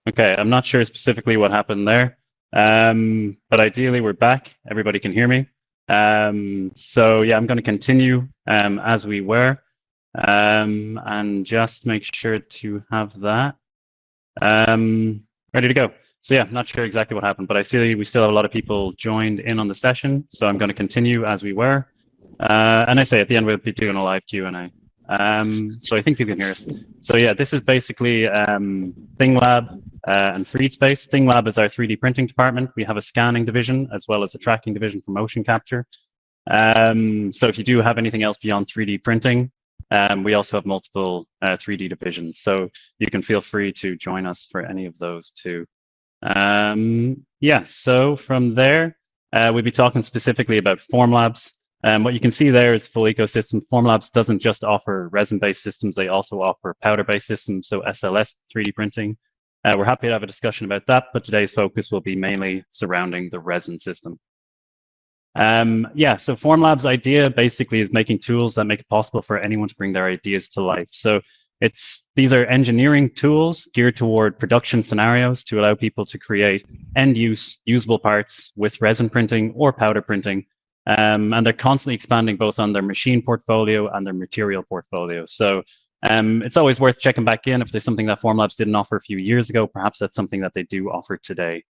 Okay, I'm not sure specifically what happened there, but ideally we're back. Everybody can hear me. So yeah, I'm going to continue as we were, and just make sure to have that ready to go. So yeah, not sure exactly what happened, but I see we still have a lot of people joined in on the session, so I'm going to continue as we were. And I say at the end we'll be doing a live Q&A. So I think you can hear us. So yeah, this is basically ThingLab and FreeSpace. ThingLab is our 3D printing department. We have a scanning division as well as a tracking division for motion capture. So if you do have anything else beyond 3D printing, we also have multiple 3D divisions. So you can feel free to join us for any of those too. Yeah, so from there, we'll be talking specifically about Formlabs. What you can see there is full ecosystem. Formlabs doesn't just offer resin-based systems, they also offer powder-based systems, so SLS 3D printing. We're happy to have a discussion about that, but today's focus will be mainly surrounding the resin system. Yeah, so Formlabs' idea basically is making tools that make it possible for anyone to bring their ideas to life. So these are engineering tools geared toward production scenarios to allow people to create end-use usable parts with resin printing or powder printing. And they're constantly expanding both on their machine portfolio and their material portfolio. So it's always worth checking back in if there's something that Formlabs didn't offer a few years ago. Perhaps that's something that they do offer today.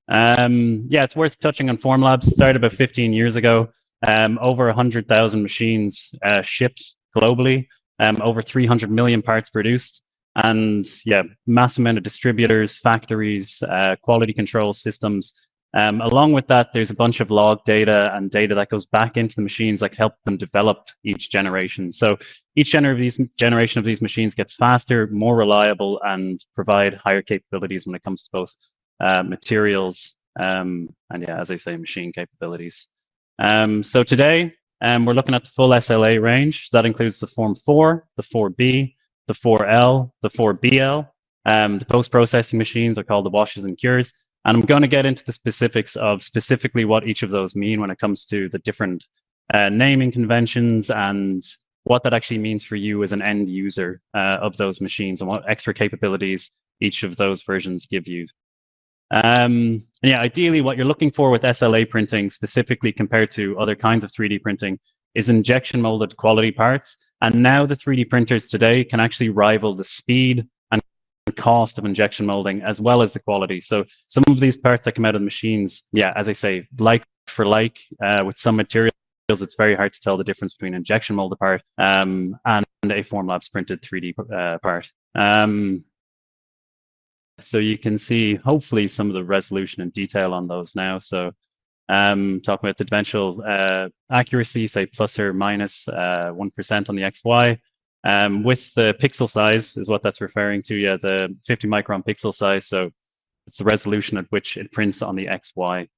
Yeah, it's worth touching on Formlabs. Started about 15 years ago. Over 100,000 machines shipped globally. Over 300 million parts produced. And yeah, massive amount of distributors, factories, quality control systems. Along with that, there's a bunch of log data and data that goes back into the machines that help them develop each generation. So each generation of these machines gets faster, more reliable, and provide higher capabilities when it comes to both materials and yeah, as I say, machine capabilities. So today, we're looking at the full SLA range. So that includes the Form 4, the 4B, the 4L, the 4BL. The post-processing machines are called the washes and cures. And I'm going to get into the specifics of specifically what each of those mean when it comes to the different naming conventions and what that actually means for you as an end user of those machines and what extra capabilities each of those versions give you. And yeah, ideally what you're looking for with SLA printing specifically compared to other kinds of 3D printing is injection molded quality parts. And now the 3D printers today can actually rival the speed and cost of injection molding as well as the quality. So some of these parts that come out of the machines, yeah, as I say, like for like, with some materials, it's very hard to tell the difference between injection molded part and a Formlabs printed 3D part. So you can see hopefully some of the resolution and detail on those now. So talking about the dimensional accuracy, say plus or minus 1% on the XY. With the pixel size is what that's referring to. Yeah, the 50 micron pixel size. So it's the resolution at which it prints on the XY.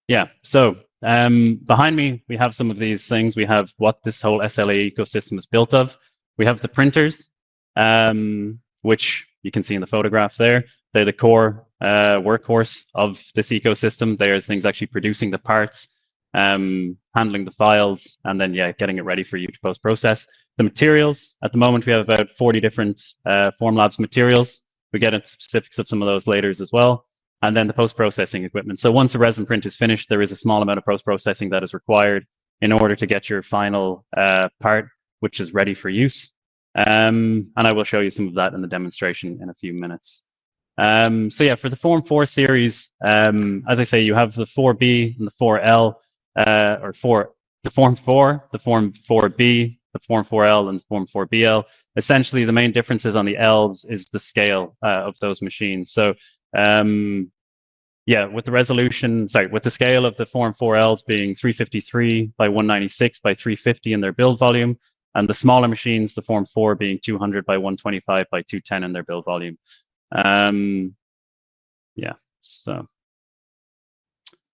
Yeah, so behind me, we have some of these things. We have what this whole SLA ecosystem is built of. We have the printers, which you can see in the photograph there. They're the core workhorse of this ecosystem. They are things actually producing the parts, handling the files, and then, yeah, getting it ready for you to post-process. The materials, at the moment, we have about 40 different Formlabs materials. We get into specifics of some of those later as well. And then the post-processing equipment. So once a resin print is finished, there is a small amount of post-processing that is required in order to get your final part, which is ready for use. And I will show you some of that in the demonstration in a few minutes. So yeah, for the Form 4 series, as I say, you have the 4B and the 4L, the Form 4, the Form 4B, the Form 4L, and the Form 4BL. Essentially, the main differences on the Ls is the scale of those machines. So yeah, with the scale of the Form 4Ls being 353 by 196 by 350 in their build volume, and the smaller machines, the Form 4 being 200 by 125 by 210 in their build volume. Yeah, so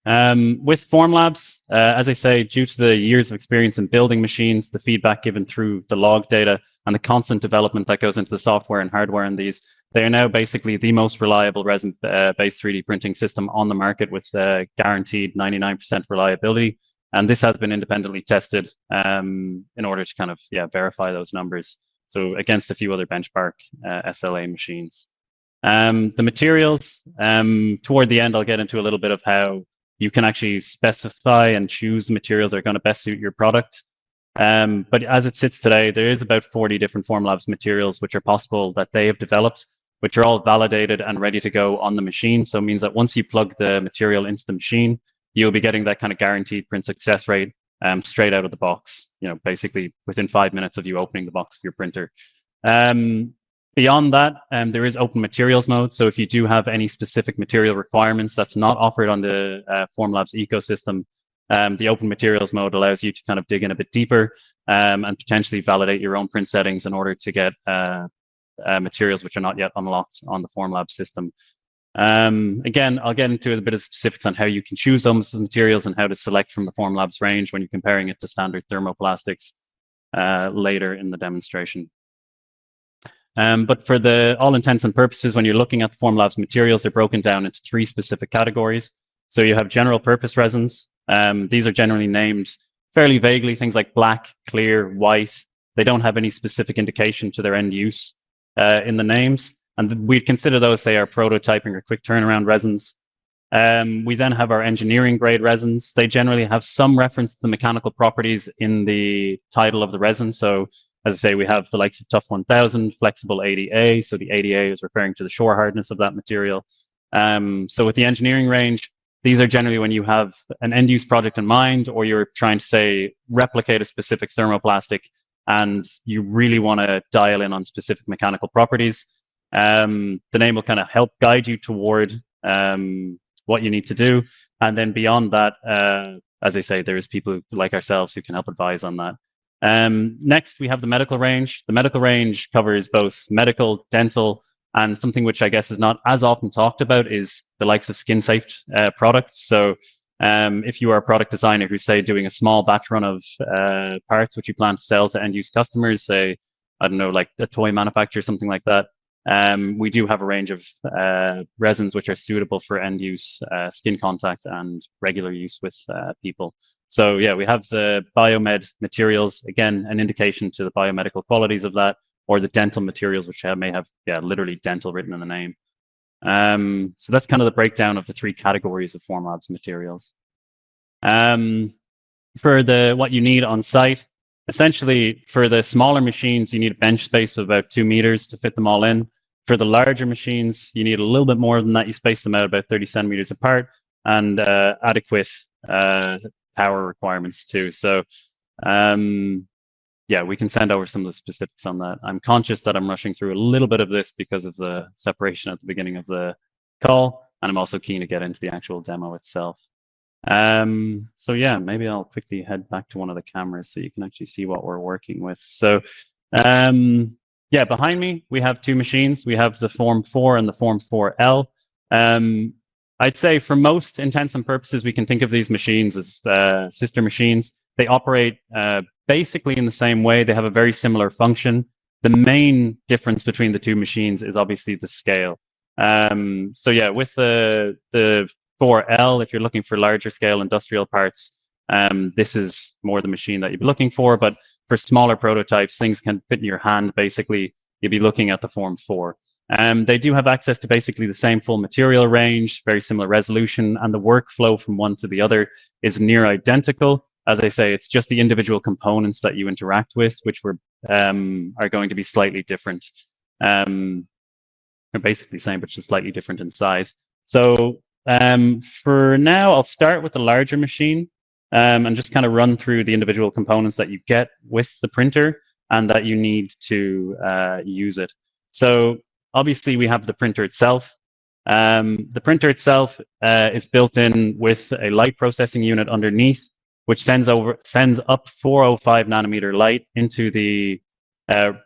with Formlabs, as I say, due to the years of experience in building machines, the feedback given through the log data, and the constant development that goes into the software and hardware in these, they are now basically the most reliable resin-based 3D printing system on the market with guaranteed 99% reliability. And this has been independently tested in order to kind of verify those numbers. so against a few other benchmark SLA machines. The materials, toward the end, I'll get into a little bit of how you can actually specify and choose the materials that are going to best suit your product. But as it sits today, there is about 40 different Formlabs materials which are possible that they have developed, which are all validated and ready to go on the machine. So it means that once you plug the material into the machine, you'll be getting that kind of guaranteed print success rate straight out of the box, basically within 5 minutes of you opening the box of your printer. Beyond that, there is open materials mode. So if you do have any specific material requirements that's not offered on the Formlabs ecosystem, the open materials mode allows you to kind of dig in a bit deeper and potentially validate your own print settings in order to get materials which are not yet unlocked on the Formlabs system. Again, I'll get into a bit of specifics on how you can choose those materials and how to select from the Formlabs range when you're comparing it to standard thermoplastics later in the demonstration. But for all intents and purposes, when you're looking at the Formlabs materials, they're broken down into 3 specific categories. So you have general purpose resins. These are generally named fairly vaguely, things like black, clear, white. They don't have any specific indication to their end use in the names. And we'd consider those, say, our prototyping or quick turnaround resins. We then have our engineering grade resins. They generally have some reference to the mechanical properties in the title of the resin. So as I say, we have the likes of Tough 1000, Flexible 80A. So the 80A is referring to the shore hardness of that material. So with the engineering range, these are generally when you have an end use project in mind, or you're trying to, say, replicate a specific thermoplastic and you really want to dial in on specific mechanical properties. The name will kind of help guide you toward what you need to do. And then beyond that, as I say, there's people like ourselves who can help advise on that. Next, we have the medical range. The medical range covers both medical, dental, and something which I guess is not as often talked about is the likes of skin-safe products. So if you are a product designer who's, say, doing a small batch run of parts which you plan to sell to end-use customers, say, I don't know, like a toy manufacturer, something like that, we do have a range of resins which are suitable for end-use skin contact and regular use with people. So yeah, we have the biomed materials, again, an indication to the biomedical qualities of that, or the dental materials, which may have, literally dental written in the name. So that's kind of the breakdown of the 3 categories of Formlabs materials. For what you need on site, essentially for the smaller machines, you need a bench space of about 2 meters to fit them all in. For the larger machines, you need a little bit more than that. You space them out about 30 centimeters apart, and adequate power requirements too. So yeah, we can send over some of the specifics on that. I'm conscious that I'm rushing through a little bit of this because of the separation at the beginning of the call, and I'm also keen to get into the actual demo itself. So yeah, maybe I'll quickly head back to one of the cameras so you can actually see what we're working with. So yeah, behind me, we have 2 machines. We have the Form 4 and the Form 4L. I'd say for most intents and purposes, we can think of these machines as sister machines. They operate basically in the same way. They have a very similar function. The main difference between the 2 machines is obviously the scale. So yeah, with the 4L, if you're looking for larger scale industrial parts, this is more the machine that you'd be looking for. But for smaller prototypes, things can fit in your hand. Basically, you'd be looking at the Form 4. They do have access to basically the same full material range, very similar resolution, and the workflow from one to the other is near identical. As I say, it's just the individual components that you interact with, which are going to be slightly different. They're basically the same, but just slightly different in size. So for now, I'll start with the larger machine and just kind of run through the individual components that you get with the printer and that you need to use it. So obviously, we have the printer itself. The printer itself is built in with a light processing unit underneath, which sends up 405 nanometer light into the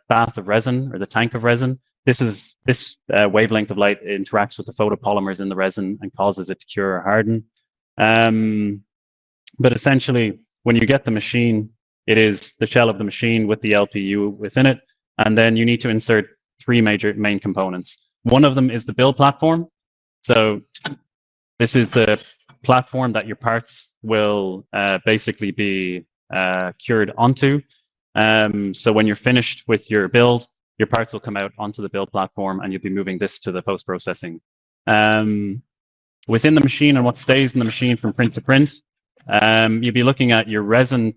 bath of resin, or the tank of resin. This wavelength of light interacts with the photopolymers in the resin and causes it to cure or harden. But essentially, when you get the machine, it is the shell of the machine with the LPU within it, and then you need to insert 3 main components. One of them is the build platform. So this is the platform that your parts will basically be cured onto. So when you're finished with your build, your parts will come out onto the build platform and you'll be moving this to the post-processing. Within the machine and what stays in the machine from print to print, you'll be looking at your resin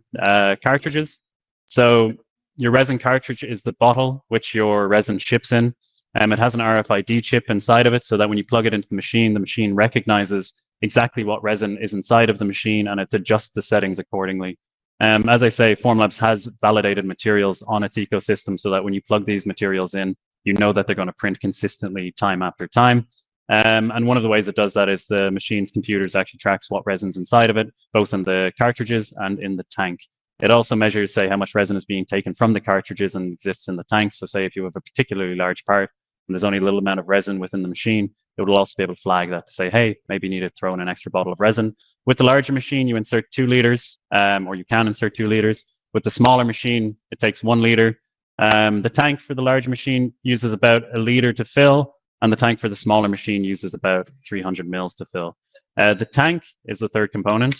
cartridges. So your resin cartridge is the bottle which your resin ships in. It has an RFID chip inside of it so that when you plug it into the machine recognizes exactly what resin is inside of the machine and it adjusts the settings accordingly. As I say, Formlabs has validated materials on its ecosystem so that when you plug these materials in, you know that they're going to print consistently time after time. And one of the ways it does that is the machine's computers actually tracks what resin's inside of it, both in the cartridges and in the tank. It also measures, say, how much resin is being taken from the cartridges and exists in the tank. So say if you have a particularly large part and there's only a little amount of resin within the machine, it will also be able to flag that to say, hey, maybe you need to throw in an extra bottle of resin. With the larger machine, you insert 2 liters, or you can insert 2 liters. With the smaller machine, it takes 1 liter. The tank for the larger machine uses about 1 liter to fill, and the tank for the smaller machine uses about 300 mils to fill. The tank is the third component.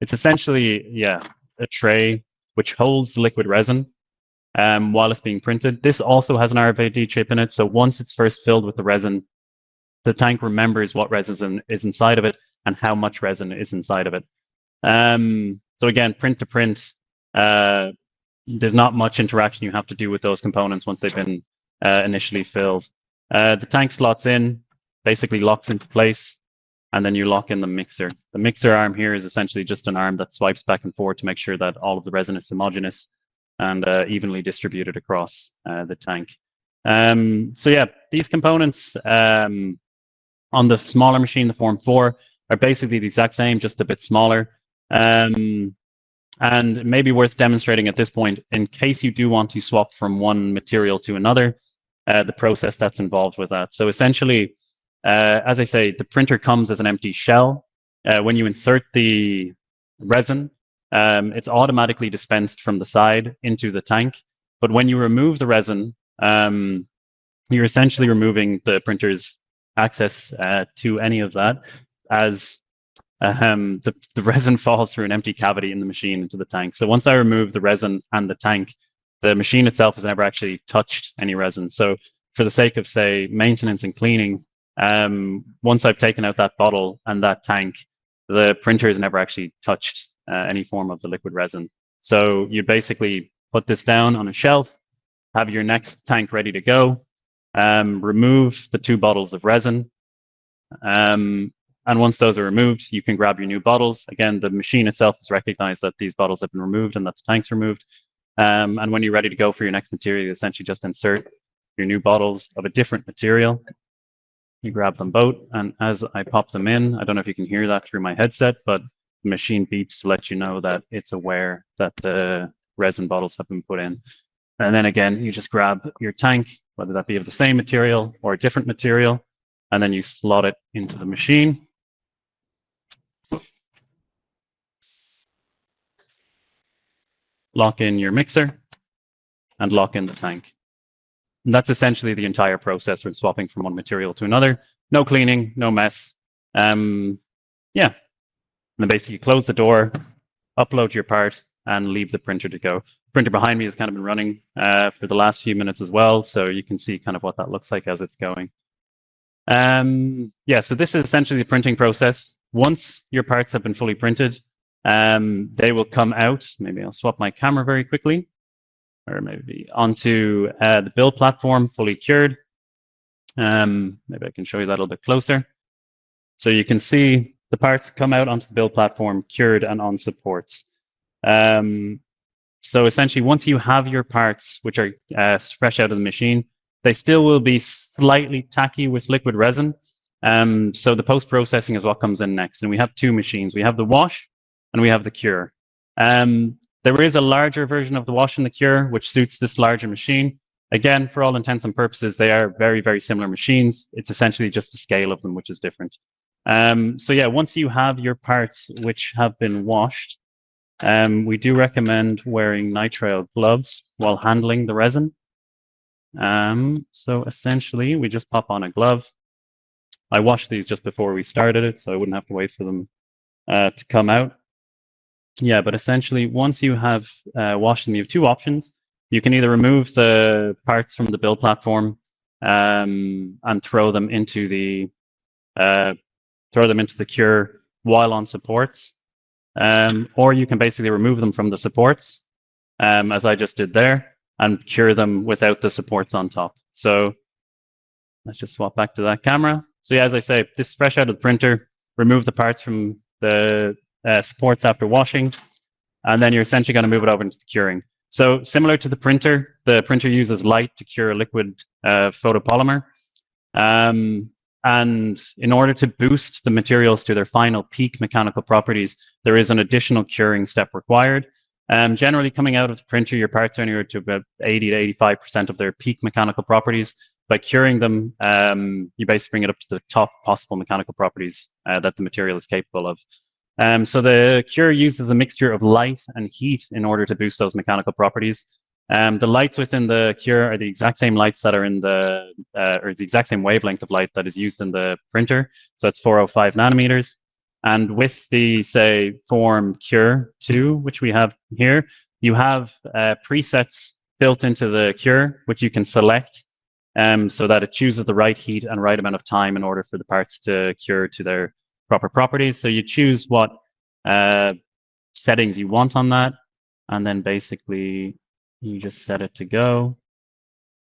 It's essentially, a tray which holds the liquid resin while it's being printed. This also has an RFID chip in it, so once it's first filled with the resin, the tank remembers what resin is inside of it and how much resin is inside of it. So again, print to print, there's not much interaction you have to do with those components once they've been initially filled. The tank slots in, basically locks into place, and then you lock in the mixer. The mixer arm here is essentially just an arm that swipes back and forth to make sure that all of the resin is homogeneous and evenly distributed across the tank. So yeah, these components on the smaller machine, the Form 4, are basically the exact same, just a bit smaller. And it may be worth demonstrating at this point, in case you do want to swap from one material to another, the process that's involved with that. So essentially, as I say, the printer comes as an empty shell. When you insert the resin, it's automatically dispensed from the side into the tank. But when you remove the resin, you're essentially removing the printer's access to any of that, as the resin falls through an empty cavity in the machine into the tank. So once I remove the resin and the tank, the machine itself has never actually touched any resin. So for the sake of, say, maintenance and cleaning, once I've taken out that bottle and that tank, the printer has never actually touched any form of the liquid resin. So you basically put this down on a shelf, have your next tank ready to go, remove the 2 bottles of resin, and once those are removed, you can grab your new bottles. Again, the machine itself has recognized that these bottles have been removed and that the tank's removed. And when you're ready to go for your next material, you essentially just insert your new bottles of a different material. You grab them both, and as I pop them in, I don't know if you can hear that through my headset, but the machine beeps to let you know that it's aware that the resin bottles have been put in. And then again, you just grab your tank, whether that be of the same material or a different material, and then you slot it into the machine. Lock in your mixer and lock in the tank. And that's essentially the entire process from swapping from one material to another. No cleaning, no mess. Yeah. And then basically close the door, upload your part, and leave the printer to go. The printer behind me has kind of been running for the last few minutes as well, so you can see kind of what that looks like as it's going. Yeah, so this is essentially the printing process. Once your parts have been fully printed, they will come out. Maybe I'll swap my camera very quickly, or maybe onto the build platform, fully cured. Maybe I can show you that a little bit closer. So you can see the parts come out onto the build platform, cured and on supports. So essentially, once you have your parts, which are fresh out of the machine, they still will be slightly tacky with liquid resin. So the post-processing is what comes in next. And we have 2 machines. We have the wash and we have the cure. There is a larger version of the wash and the cure, which suits this larger machine. Again, for all intents and purposes, they are very, very similar machines. It's essentially just the scale of them, which is different. So yeah, once you have your parts which have been washed, we do recommend wearing nitrile gloves while handling the resin. So essentially, we just pop on a glove. I washed these just before we started it, so I wouldn't have to wait for them to come out. Yeah, but essentially, once you have washed them, you have two options. You can either remove the parts from the build platform and throw them into the cure while on supports, or you can basically remove them from the supports, as I just did there, and cure them without the supports on top. So let's just swap back to that camera. So yeah, as I say, this is fresh out of the printer. Remove the parts from the supports after washing, and then you're essentially going to move it over into the curing. So similar to the printer uses light to cure a liquid photopolymer. And in order to boost the materials to their final peak mechanical properties, there is an additional curing step required. Generally, coming out of the printer, your parts are anywhere to about 80 to 85% of their peak mechanical properties. By curing them, you basically bring it up to the top possible mechanical properties that the material is capable of. So the cure uses a mixture of light and heat in order to boost those mechanical properties. The lights within the cure are the exact same lights that are in the, or the exact same wavelength of light that is used in the printer. So it's 405 nanometers. And with the, say, Form Cure 2, which we have here, you have presets built into the cure, which you can select so that it chooses the right heat and right amount of time in order for the parts to cure to their proper properties. So you choose what settings you want on that, and then basically you just set it to go.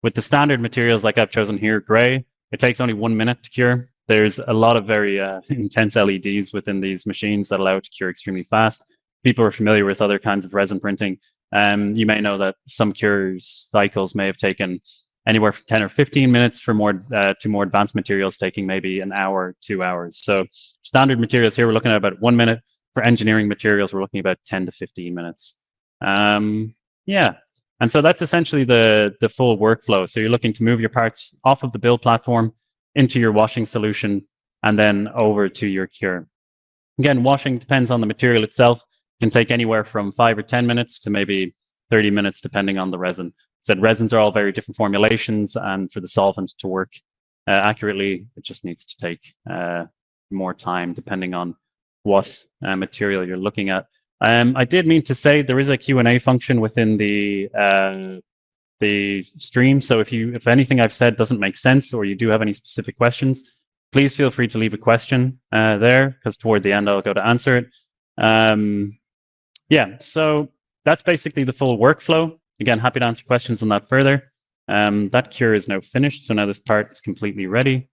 With the standard materials like I've chosen here, gray, it takes only 1 minute to cure. There's a lot of very intense LEDs within these machines that allow it to cure extremely fast. People are familiar with other kinds of resin printing. You may know that some cure cycles may have taken anywhere from 10 or 15 minutes for more to more advanced materials taking maybe an hour, 2 hours. So standard materials here, we're looking at about 1 minute. For engineering materials, we're looking at about 10 to 15 minutes. Yeah, and so that's essentially the full workflow. So you're looking to move your parts off of the build platform into your washing solution and then over to your cure. Again, washing depends on the material itself. It can take anywhere from 5 or 10 minutes to maybe 30 minutes, depending on the resin. Said resins are all very different formulations, and for the solvent to work accurately, it just needs to take more time depending on what material you're looking at. I did mean to say there is a Q&A function within the stream. So if anything I've said doesn't make sense or you do have any specific questions, please feel free to leave a question there, because toward the end I'll go to answer it. Yeah, so that's basically the full workflow. Again, happy to answer questions on that further. That cure is now finished, so now this part is completely ready.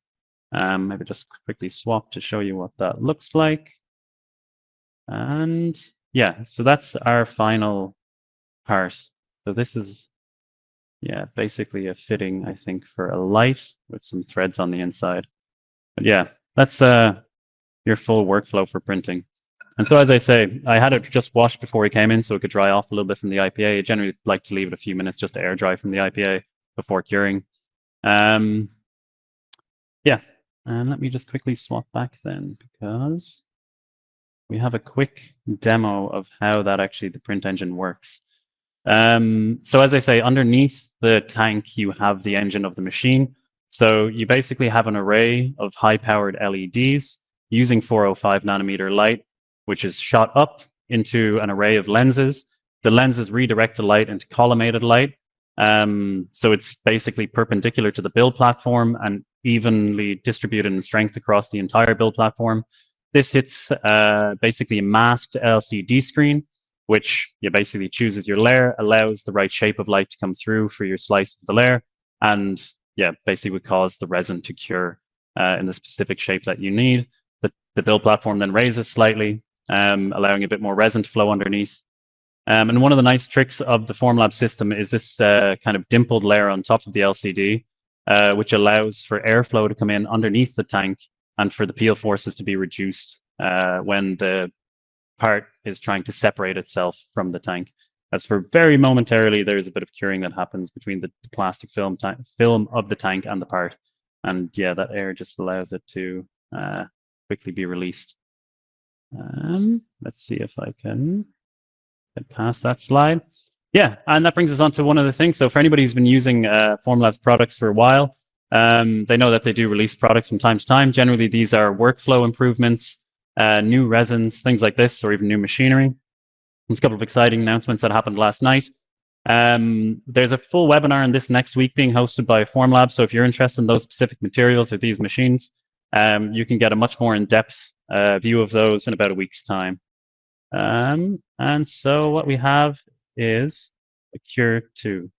Maybe just quickly swap to show you what that looks like. And yeah, so that's our final part. So this is, yeah, basically a fitting, I think, for a light with some threads on the inside. But yeah, that's your full workflow for printing. And so, as I say, I had it just washed before we came in so it could dry off a little bit from the IPA. I generally like to leave it a few minutes just to air dry from the IPA before curing. Yeah, and let me just quickly swap back then, because we have a quick demo of how that actually the print engine works. So as I say, underneath the tank, you have the engine of the machine. So you basically have an array of high-powered LEDs using 405 nanometer light, which is shot up into an array of lenses. The lenses redirect the light into collimated light. So it's basically perpendicular to the build platform and evenly distributed in strength across the entire build platform. This hits basically a masked LCD screen, which you basically chooses your layer, allows the right shape of light to come through for your slice of the layer, and yeah, basically would cause the resin to cure in the specific shape that you need. The build platform then raises slightly, allowing a bit more resin to flow underneath. And one of the nice tricks of the Formlabs system is this kind of dimpled layer on top of the LCD, which allows for airflow to come in underneath the tank and for the peel forces to be reduced when the part is trying to separate itself from the tank. As for very momentarily, there's a bit of curing that happens between the plastic film of the tank and the part. And yeah, that air just allows it to quickly be released. Let's see if I can get past that slide. Yeah, and that brings us on to one other thing. So for anybody who's been using Formlabs products for a while, they know that they do release products from time to time. Generally, these are workflow improvements, new resins, things like this, or even new machinery. There's a couple of exciting announcements that happened last night. There's a full webinar on this next week being hosted by Formlabs. So if you're interested in those specific materials or these machines, you can get a much more in-depth view of those in about a week's time. And so what we have is a Cure 2.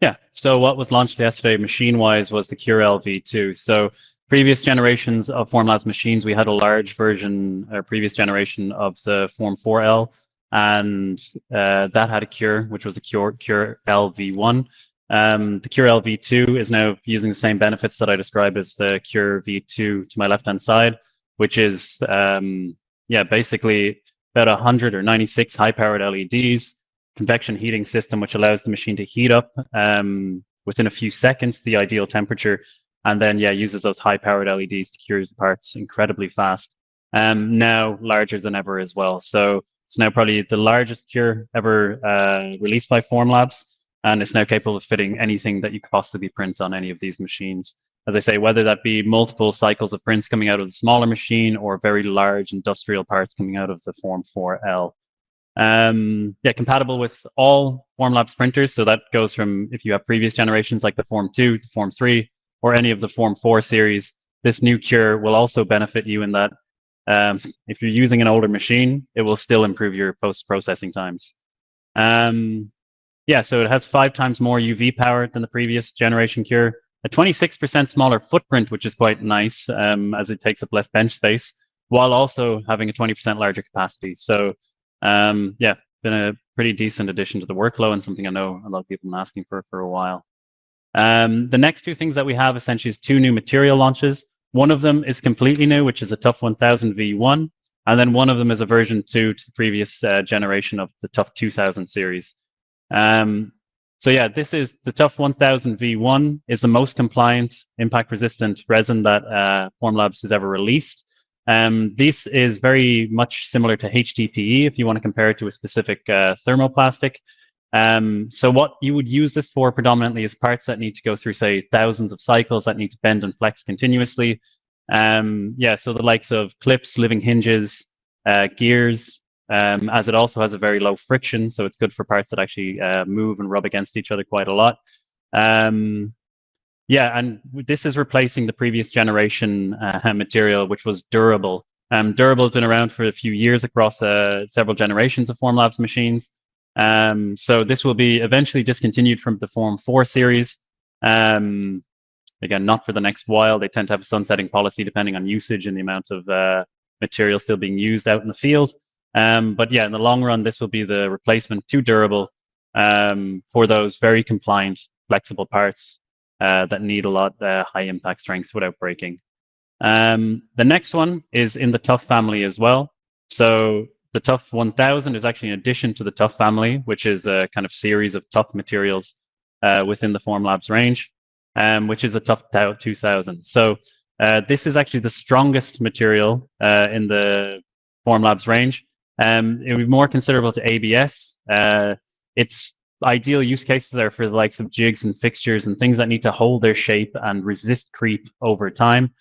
Yeah, so what was launched yesterday machine-wise was the Cure V2. So previous generations of Formlabs machines, we had a large version, or previous generation of the Form 4L, and that had a Cure, which was a Cure V1. The Cure V2 is now using the same benefits that I described as the Cure V2 to my left-hand side, which is, basically about 100 or 96 high-powered LEDs, convection heating system, which allows the machine to heat up within a few seconds to the ideal temperature, and then uses those high-powered LEDs to cure the parts incredibly fast. Now larger than ever as well. So it's now probably the largest cure ever released by Formlabs, and it's now capable of fitting anything that you could possibly print on any of these machines. As I say, whether that be multiple cycles of prints coming out of the smaller machine or very large industrial parts coming out of the Form 4L. Compatible with all Formlabs printers. So that goes from if you have previous generations like the Form 2 to Form 3 or any of the Form 4 series, this new Cure will also benefit you in that if you're using an older machine, it will still improve your post-processing times. So it has 5 times more UV power than the previous generation Cure, a 26% smaller footprint, which is quite nice as it takes up less bench space, while also having a 20% larger capacity. So been a pretty decent addition to the workflow and something I know a lot of people have been asking for a while. The next 2 things that we have essentially is 2 new material launches. One of them is completely new, which is a TUF 1000 V1, and then one of them is a version 2 to the previous generation of the TUF 2000 series. This is the TUF 1000 V1 is the most compliant, impact-resistant resin that Formlabs has ever released. This is very much similar to HDPE if you want to compare it to a specific thermoplastic. So what you would use this for predominantly is parts that need to go through, say, thousands of cycles that need to bend and flex continuously. So the likes of clips, living hinges, gears, as it also has a very low friction, so it's good for parts that actually move and rub against each other quite a lot. And this is replacing the previous generation material, which was durable. Durable has been around for a few years across several generations of Formlabs machines. So this will be eventually discontinued from the Form 4 series. Again, not for the next while. They tend to have a sunsetting policy depending on usage and the amount of material still being used out in the field. In the long run, this will be the replacement to durable for those very compliant, flexible parts that need a lot high impact strength without breaking. The next one is in the TUF family as well. So the TUF 1000 is actually an addition to the TUF family, which is a kind of series of TUF materials within the Formlabs range, which is the TUF 2000. So this is actually the strongest material in the Formlabs range. It would be more considerable to ABS. It's ideal use cases are for the likes of jigs and fixtures and things that need to hold their shape and resist creep over time.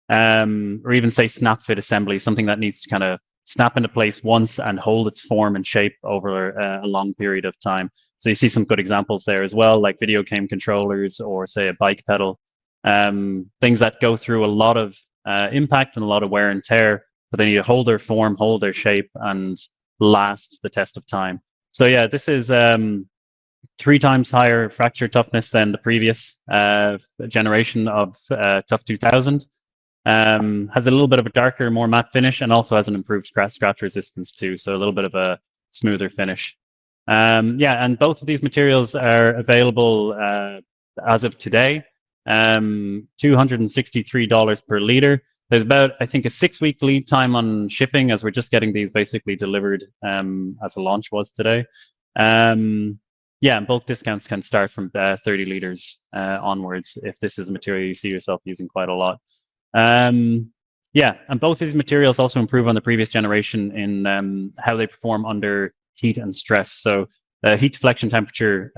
Or even say snap fit assembly, something that needs to kind of snap into place once and hold its form and shape over a long period of time. So you see some good examples there as well, like video game controllers or say a bike pedal, things that go through a lot of impact and a lot of wear and tear, but they need to hold their form, hold their shape, and last the test of time. So yeah, this is 3 times higher fracture toughness than the previous generation of Tough 2000. Has a little bit of a darker, more matte finish, and also has an improved scratch resistance too, so a little bit of a smoother finish. Yeah, and both of these materials are available as of today, $263 per liter. There's about, I think, a 6-week lead time on shipping, as we're just getting these basically delivered as a launch was today. Yeah, and bulk discounts can start from 30 liters onwards if this is a material you see yourself using quite a lot. Yeah, and both these materials also improve on the previous generation in how they perform under heat and stress. So the heat deflection temperature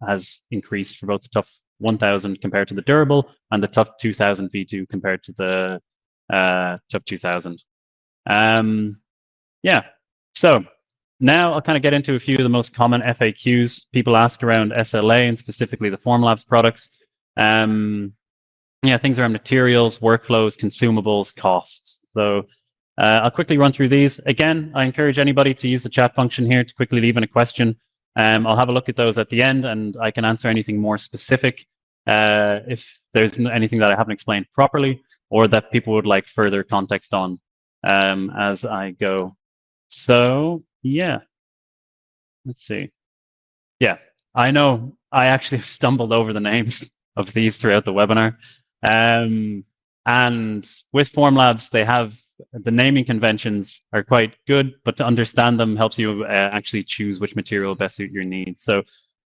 has increased for both the Tough 1000 compared to the durable and the Tough 2000 V2 compared to the Tough 2000. Yeah, so now I'll kind of get into a few of the most common FAQs people ask around SLA and specifically the Formlabs products. Yeah, things around materials, workflows, consumables, costs. So I'll quickly run through these. Again, I encourage anybody to use the chat function here to quickly leave in a question. I'll have a look at those at the end and I can answer anything more specific if there's anything that I haven't explained properly or that people would like further context on as I go. So yeah, let's see. Yeah, I know I actually have stumbled over the names of these throughout the webinar. And with Formlabs, they have the naming conventions are quite good, but to understand them helps you actually choose which material best suit your needs. So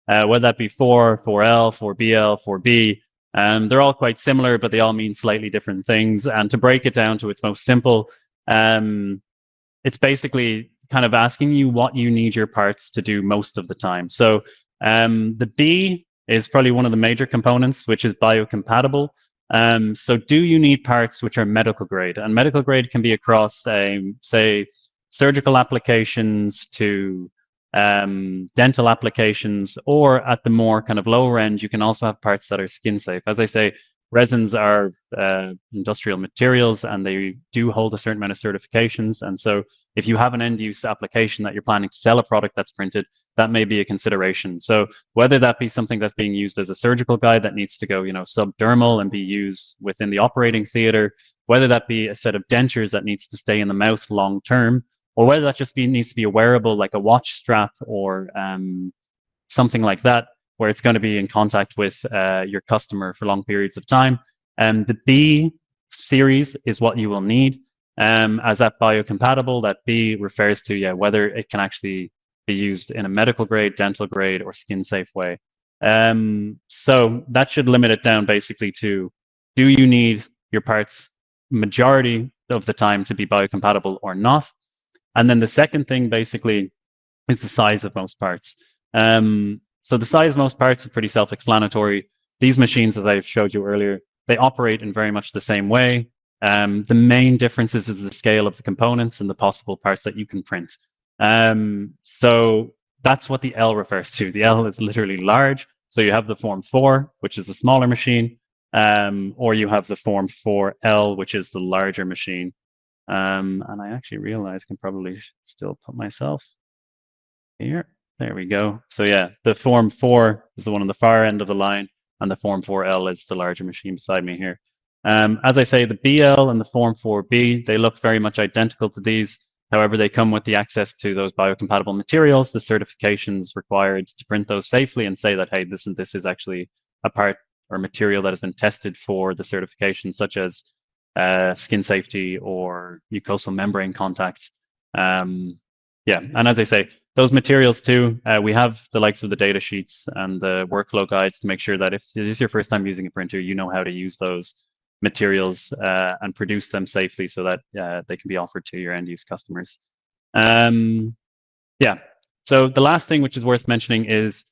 whether that be 4, 4L, 4BL, 4B, they're all quite similar, but they all mean slightly different things. And to break it down to its most simple, it's basically kind of asking you what you need your parts to do most of the time. So the B is probably one of the major components, which is biocompatible. So do you need parts which are medical grade? And medical grade can be across, say, surgical applications to dental applications, or at the more kind of lower end, you can also have parts that are skin safe. As I say, resins are industrial materials and they do hold a certain amount of certifications. And so if you have an end use application that you're planning to sell a product that's printed, that may be a consideration. So whether that be something that's being used as a surgical guide that needs to go, subdermal and be used within the operating theater, whether that be a set of dentures that needs to stay in the mouth long term, or whether that just needs to be a wearable like a watch strap or something like that, where it's going to be in contact with your customer for long periods of time. The B series is what you will need. As that biocompatible, that B refers to whether it can actually be used in a medical grade, dental grade, or skin safe way. So that should limit it down basically to, do you need your parts majority of the time to be biocompatible or not? And then the second thing basically is the size of most parts. So the size of most parts is pretty self-explanatory. These machines, as I showed you earlier, they operate in very much the same way. The main difference is the scale of the components and the possible parts that you can print. So that's what the L refers to. The L is literally large. So you have the Form 4, which is a smaller machine, or you have the Form 4L, which is the larger machine. And I actually realize I can probably still put myself here. There we go. So yeah, the Form 4 is the one on the far end of the line, and the Form 4L is the larger machine beside me here. As I say, the BL and the Form 4B, they look very much identical to these. However, they come with the access to those biocompatible materials, the certifications required to print those safely and say that, hey, this is actually a part or material that has been tested for the certifications, such as skin safety or mucosal membrane contact. Yeah, and as I say, those materials too, we have the likes of the data sheets and the workflow guides to make sure that if it is your first time using a printer, you know how to use those materials and produce them safely so that they can be offered to your end use customers. Yeah, So the last thing which is worth mentioning is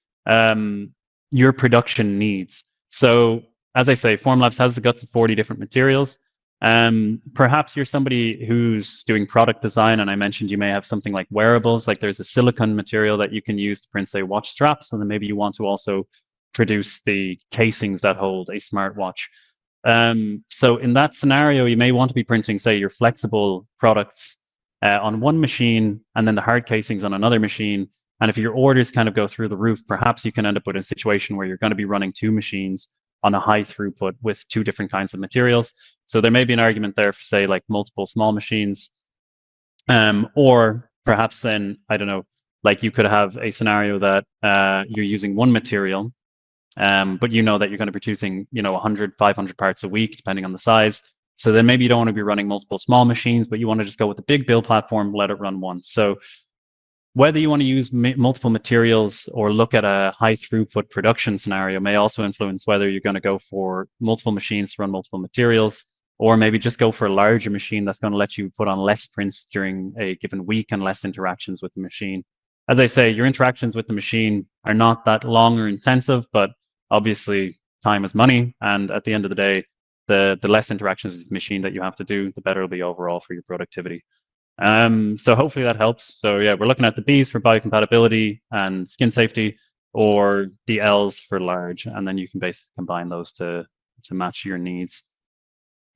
your production needs. So as I say, Formlabs has the guts of 40 different materials. Perhaps you're somebody who's doing product design, and I mentioned you may have something like wearables, like there's a silicone material that you can use to print, say, watch straps, and then maybe you want to also produce the casings that hold a smartwatch. So in that scenario, you may want to be printing, say, your flexible products on one machine and then the hard casings on another machine. And if your orders kind of go through the roof, perhaps you can end up with a situation where you're going to be running two machines on a high throughput with two different kinds of materials. So there may be an argument there for, say, like multiple small machines. Or perhaps then, I don't know, like you could have a scenario that you're using one material, but you know that you're going to be producing, 100, 500 parts a week, depending on the size. So then maybe you don't want to be running multiple small machines, but you want to just go with the big build platform, let it run once. So whether you want to use multiple materials or look at a high throughput production scenario may also influence whether you're going to go for multiple machines to run multiple materials, or maybe just go for a larger machine that's going to let you put on less prints during a given week and less interactions with the machine. As I say, your interactions with the machine are not that long or intensive, but obviously time is money. And at the end of the day, the less interactions with the machine that you have to do, the better it'll be overall for your productivity. So hopefully that helps. So yeah, we're looking at the B's for biocompatibility and skin safety, or the L's for large, and then you can basically combine those to match your needs.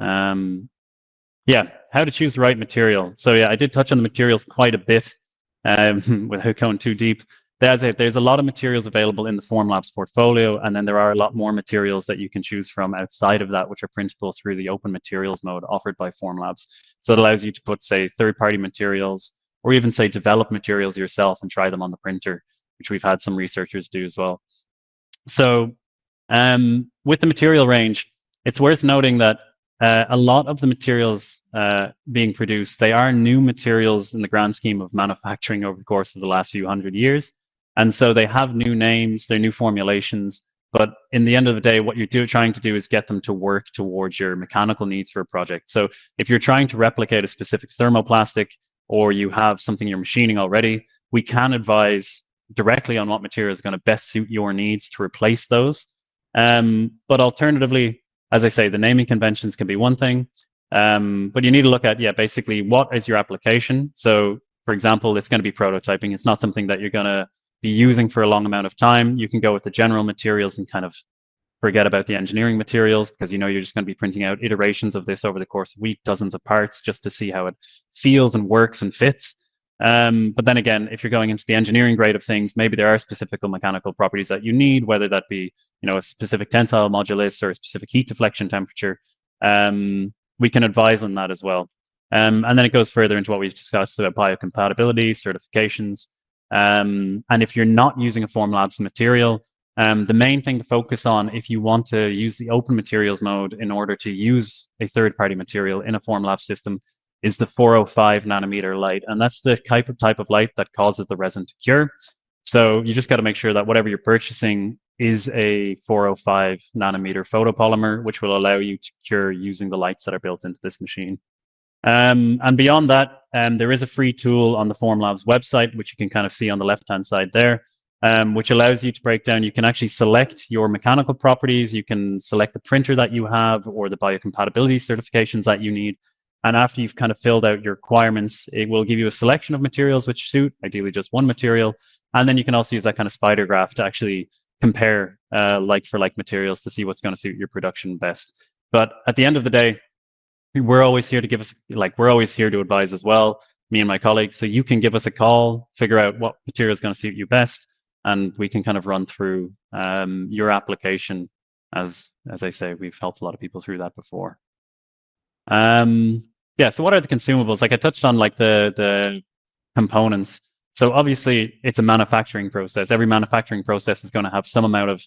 Yeah, how to choose the right material. So yeah, I did touch on the materials quite a bit without going too deep. There's a lot of materials available in the Formlabs portfolio, and then there are a lot more materials that you can choose from outside of that, which are printable through the open materials mode offered by Formlabs. So it allows you to put, say, third-party materials, or even, say, develop materials yourself and try them on the printer, which we've had some researchers do as well. So with the material range, it's worth noting that a lot of the materials being produced, they are new materials in the grand scheme of manufacturing over the course of the last few hundred years. And so they have new names, they're new formulations, but in the end of the day, what you're trying to do is get them to work towards your mechanical needs for a project. So if you're trying to replicate a specific thermoplastic, or you have something you're machining already, we can advise directly on what material is going to best suit your needs to replace those. But alternatively, as I say, the naming conventions can be one thing, but you need to look at, basically what is your application. So for example, it's going to be prototyping. It's not something that you're going to be using for a long amount of time. You can go with the general materials and kind of forget about the engineering materials, because you're just going to be printing out iterations of this over the course of a week, dozens of parts, just to see how it feels and works and fits. But then again, if you're going into the engineering grade of things, maybe there are specific mechanical properties that you need, whether that be a specific tensile modulus or a specific heat deflection temperature. We can advise on that as well. And then it goes further into what we've discussed about biocompatibility, certifications. And if you're not using a Formlabs material, the main thing to focus on if you want to use the open materials mode in order to use a third-party material in a Formlabs system is the 405 nanometer light. And that's the type of light that causes the resin to cure. So you just got to make sure that whatever you're purchasing is a 405 nanometer photopolymer, which will allow you to cure using the lights that are built into this machine. And beyond that, there is a free tool on the Formlabs website, which you can kind of see on the left-hand side there, which allows you to break down. You can actually select your mechanical properties. You can select the printer that you have or the biocompatibility certifications that you need. And after you've kind of filled out your requirements, it will give you a selection of materials which suit, ideally just one material. And then you can also use that kind of spider graph to actually compare like for like materials to see what's going to suit your production best. But at the end of the day, we're always here to advise as well, me and my colleagues. So you can give us a call, figure out what material is going to suit you best, and we can kind of run through your application. As I say, we've helped a lot of people through that before. So what are the consumables? Like I touched on, like the components. So obviously it's a manufacturing process. Every manufacturing process is going to have some amount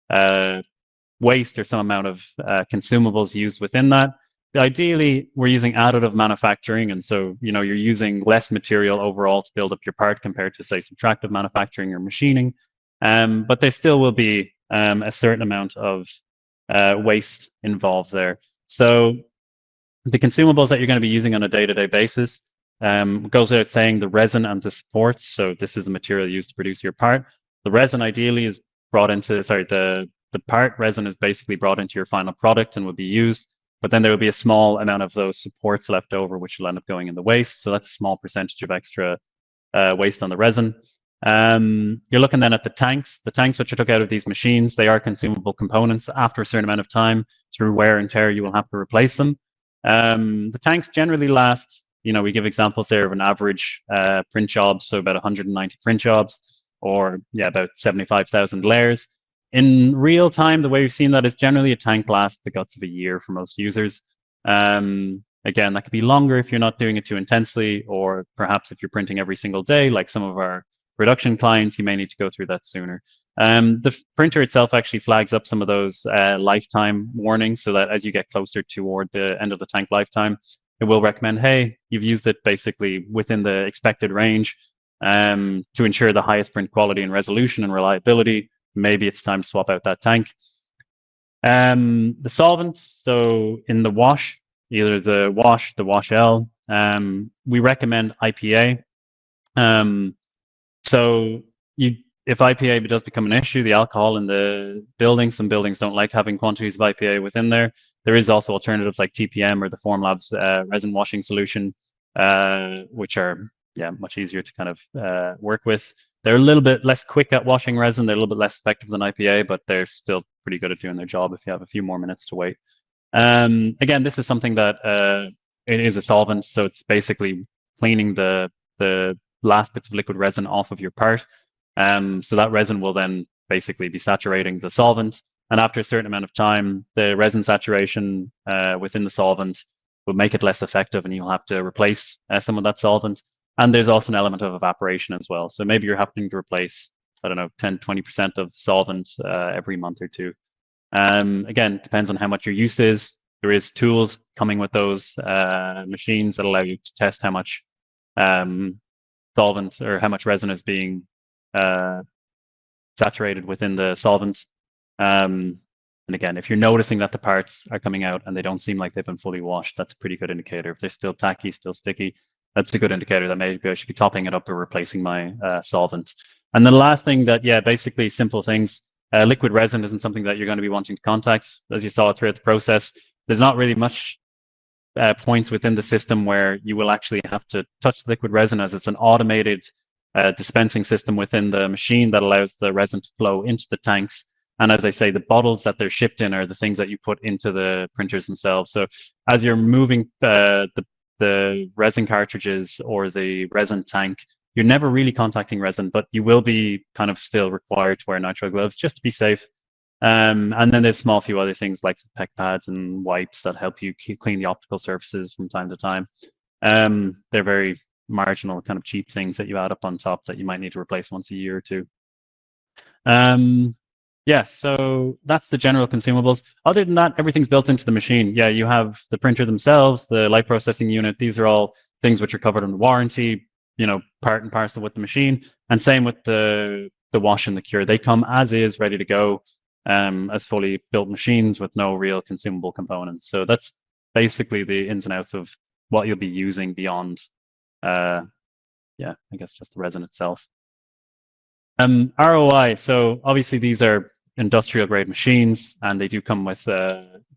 of waste or some amount of consumables used within that. Ideally, we're using additive manufacturing, and so you're using less material overall to build up your part compared to, say, subtractive manufacturing or machining. But there still will be a certain amount of waste involved there. So the consumables that you're going to be using on a day-to-day basis, goes without saying, the resin and the supports. So this is the material used to produce your part. The resin ideally is brought into, sorry, the part resin is basically brought into your final product and will be used. But then there will be a small amount of those supports left over, which will end up going in the waste. So that's a small percentage of extra waste on the resin. You're looking then at the tanks. The tanks which I took out of these machines, they are consumable components. After a certain amount of time, through wear and tear, you will have to replace them. The tanks generally last, we give examples there of an average print job, so about 190 print jobs, or about 75,000 layers. In real time, the way we've seen that is generally a tank lasts the guts of a year for most users. Again, that could be longer if you're not doing it too intensely, or perhaps if you're printing every single day, like some of our production clients, you may need to go through that sooner. The printer itself actually flags up some of those lifetime warnings, so that as you get closer toward the end of the tank lifetime, it will recommend, hey, you've used it basically within the expected range to ensure the highest print quality and resolution and reliability. Maybe it's time to swap out that tank. The solvent, so in the wash, either the wash, the wash L, we recommend IPA. So if IPA does become an issue, the alcohol in the building, some buildings don't like having quantities of IPA within there. There is also alternatives like TPM or the Formlabs resin washing solution, which are much easier to kind of work with. They're a little bit less quick at washing resin. They're a little bit less effective than IPA, but they're still pretty good at doing their job if you have a few more minutes to wait. Again, this is something that it is a solvent, so it's basically cleaning the last bits of liquid resin off of your part. So that resin will then basically be saturating the solvent. And after a certain amount of time, the resin saturation within the solvent will make it less effective, and you'll have to replace some of that solvent. And there's also an element of evaporation as well. So maybe you're having to replace, 10, 20% of the solvent every month or two. Again, depends on how much your use is. There is tools coming with those machines that allow you to test how much solvent or how much resin is being saturated within the solvent. And again, if you're noticing that the parts are coming out and they don't seem like they've been fully washed, that's a pretty good indicator. If they're still tacky, still sticky, that's a good indicator that maybe I should be topping it up or replacing my solvent. And the last thing that, basically simple things. Liquid resin isn't something that you're going to be wanting to contact. As you saw throughout the process, there's not really much points within the system where you will actually have to touch liquid resin, as it's an automated dispensing system within the machine that allows the resin to flow into the tanks. And as I say, the bottles that they're shipped in are the things that you put into the printers themselves. So as you're moving the resin cartridges or the resin tank, you're never really contacting resin, but you will be kind of still required to wear nitrile gloves just to be safe. And then there's a small few other things like pec pads and wipes that help you clean the optical surfaces from time to time. They're very marginal, kind of cheap things that you add up on top that you might need to replace once a year or two. So that's the general consumables. Other than that, everything's built into the machine. Yeah, you have the printer themselves, the light processing unit. These are all things which are covered under warranty, part and parcel with the machine. And same with the wash and the cure. They come as is, ready to go, as fully built machines with no real consumable components. So that's basically the ins and outs of what you'll be using beyond, I guess just the resin itself. ROI. So obviously these are industrial grade machines, and they do come with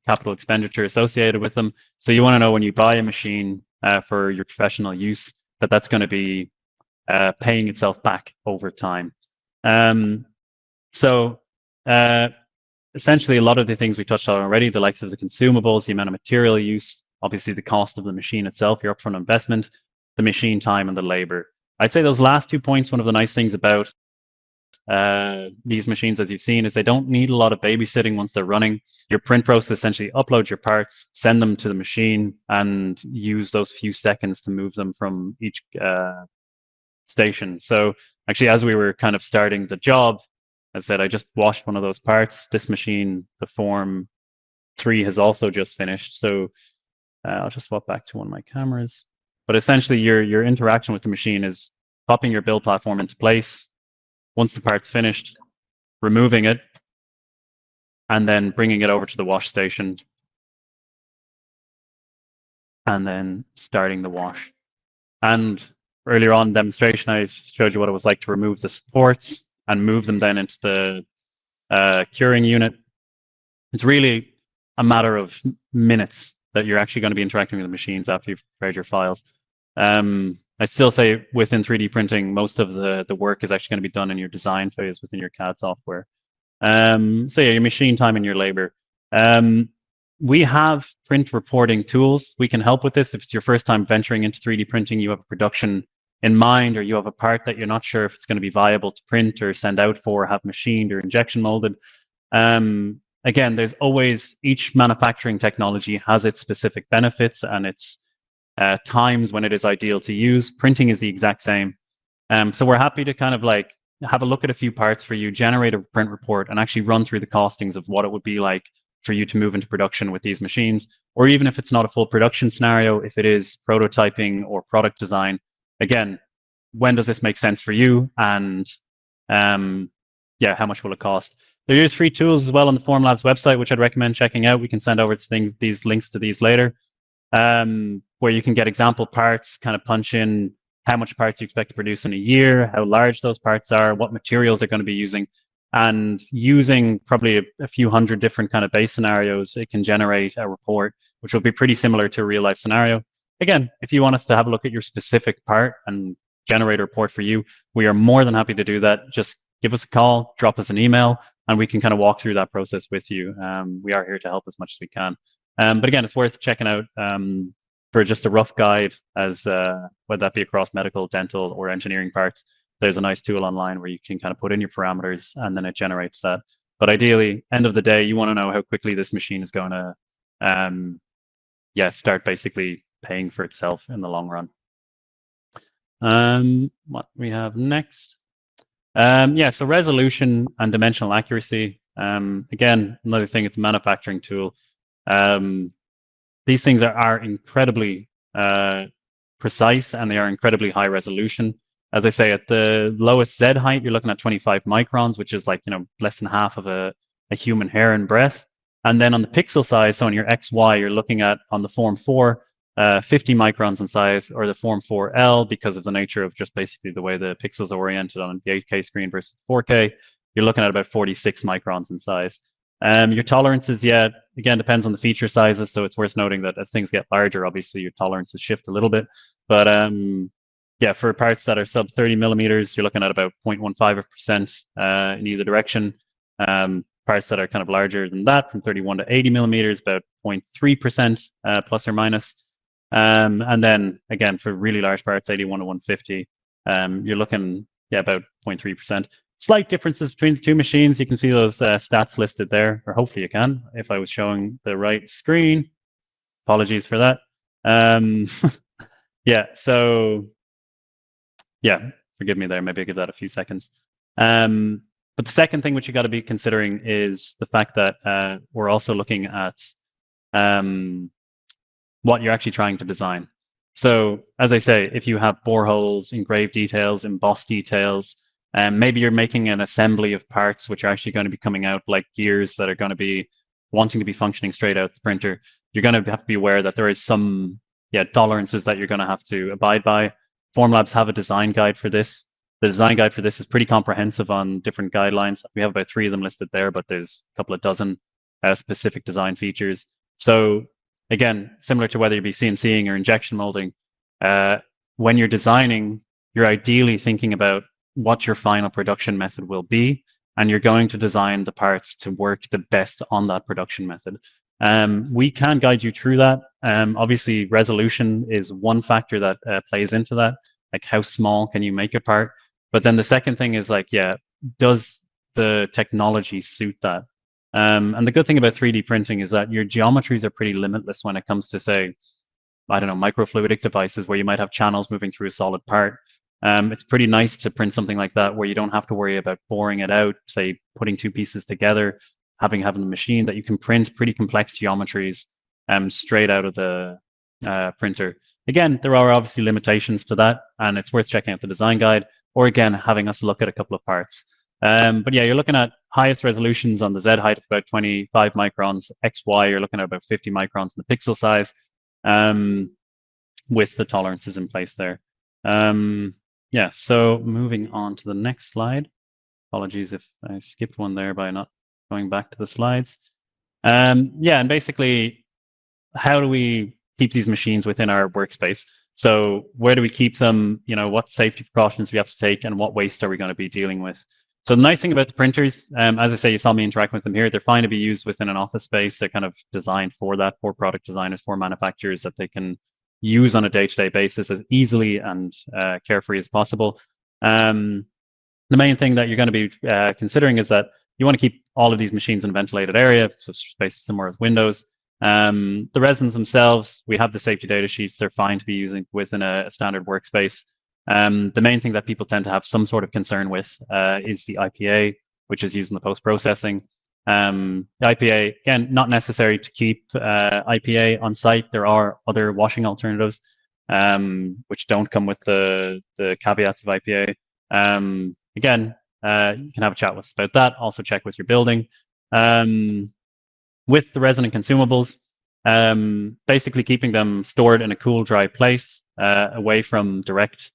capital expenditure associated with them. So you want to know when you buy a machine for your professional use that that's going to be paying itself back over time. Essentially, a lot of the things we touched on already, the likes of the consumables, the amount of material use, obviously the cost of the machine itself, your upfront investment, the machine time, and the labor. I'd say those last 2 points, one of the nice things about these machines, as you've seen, is they don't need a lot of babysitting once they're running. Your print process essentially uploads your parts, send them to the machine, and use those few seconds to move them from each station. So actually, as we were kind of starting the job, I said I just washed one of those parts. This machine, the Form 3, has also just finished. So I'll just swap back to one of my cameras. But essentially, your interaction with the machine is popping your build platform into place. Once the part's finished, removing it, and then bringing it over to the wash station, and then starting the wash. And earlier on in the demonstration, I showed you what it was like to remove the supports and move them then into the curing unit. It's really a matter of minutes that you're actually going to be interacting with the machines after you've prepared your files. I still say within 3D printing, most of the work is actually going to be done in your design phase within your CAD software. So yeah, your machine time and your labor. We have print reporting tools. We can help with this. If it's your first time venturing into 3D printing, you have a production in mind, or you have a part that you're not sure if it's going to be viable to print or send out for, have machined or injection molded. Again, there's always, each manufacturing technology has its specific benefits and its times when it is ideal to use. Printing is the exact same. So we're happy to kind of like have a look at a few parts for you, generate a print report, and actually run through the costings of what it would be like for you to move into production with these machines. Or even if it's not a full production scenario, if it is prototyping or product design, again, when does this make sense for you? And yeah, how much will it cost? There is free tools as well on the Formlabs website, which I'd recommend checking out. We can send over these links to these later, where you can get example parts, kind of punch in how much parts you expect to produce in a year, how large those parts are, what materials they're going to be using. And using probably a few hundred different kind of base scenarios, it can generate a report, which will be pretty similar to a real life scenario. Again, if you want us to have a look at your specific part and generate a report for you, we are more than happy to do that. Just give us a call, drop us an email, and we can kind of walk through that process with you. We are here to help as much as we can. But again, it's worth checking out for just a rough guide, as whether that be across medical, dental, or engineering parts. There's a nice tool online where you can kind of put in your parameters and then it generates that. But ideally, end of the day, you want to know how quickly this machine is going to start basically paying for itself in the long run. What we have next. So resolution and dimensional accuracy. Again, another thing, it's a manufacturing tool. These things are incredibly precise, and they are incredibly high resolution. As I say, at the lowest Z height, you're looking at 25 microns, which is like, less than half of a human hair in breadth. And then on the pixel size, so on your XY, you're looking at, on the Form 4, 50 microns in size, or the Form 4L, because of the nature of just basically the way the pixels are oriented on the 8K screen versus 4K, you're looking at about 46 microns in size. Your tolerances, again, depends on the feature sizes, so it's worth noting that as things get larger, obviously your tolerances shift a little bit. But for parts that are sub 30 millimeters, you're looking at about 0.15% in either direction. Parts that are kind of larger than that, from 31 to 80 millimeters, about 0.3% plus or minus. And then again, for really large parts, 81 to 150, you're looking about 0.3%. Slight differences between the two machines. You can see those stats listed there, or hopefully you can, if I was showing the right screen. Apologies for that. Forgive me there. Maybe I'll give that a few seconds. But the second thing which you got to be considering is the fact that we're also looking at what you're actually trying to design. So as I say, if you have boreholes, engraved details, embossed details, maybe you're making an assembly of parts which are actually going to be coming out like gears that are going to be wanting to be functioning straight out the printer, you're going to have to be aware that there is some tolerances that you're going to have to abide by. Formlabs have a design guide for this. The design guide for this is pretty comprehensive on different guidelines. We have about 3 of them listed there, but there's a couple of dozen specific design features. So again, similar to whether you be CNCing or injection molding, when you're designing, you're ideally thinking about what your final production method will be, and you're going to design the parts to work the best on that production method. We can guide you through that. Obviously, resolution is one factor that plays into that. Like, how small can you make a part? But then the second thing is like, does the technology suit that? And the good thing about 3D printing is that your geometries are pretty limitless when it comes to, say, I don't know, microfluidic devices where you might have channels moving through a solid part. It's pretty nice to print something like that where you don't have to worry about boring it out, say putting two pieces together, having a machine that you can print pretty complex geometries straight out of the printer. Again, there are obviously limitations to that, and it's worth checking out the design guide, or again, having us look at a couple of parts. But you're looking at highest resolutions on the Z height of about 25 microns. XY, you're looking at about 50 microns in the pixel size, with the tolerances in place there. Yeah, so moving on to the next slide. Apologies if I skipped one there by not going back to the slides. Yeah, and basically, how do we keep these machines within our workspace? So where do we keep them? You know, what safety precautions we have to take, and what waste are we going to be dealing with? So the nice thing about the printers, as I say, you saw me interacting with them here. They're fine to be used within an office space. They're kind of designed for that, for product designers, for manufacturers, that they can use on a day-to-day basis as easily and carefree as possible. The main thing that you're going to be considering is that you want to keep all of these machines in a ventilated area, so space similar with Windows. The resins themselves, we have the safety data sheets. They're fine to be using within a standard workspace. The main thing that people tend to have some sort of concern with is the IPA, which is used in the post-processing. The IPA, again, not necessary to keep IPA on site. There are other washing alternatives which don't come with the caveats of IPA. Again, you can have a chat with us about that. Also check with your building. With the resin and consumables, basically keeping them stored in a cool, dry place, away from direct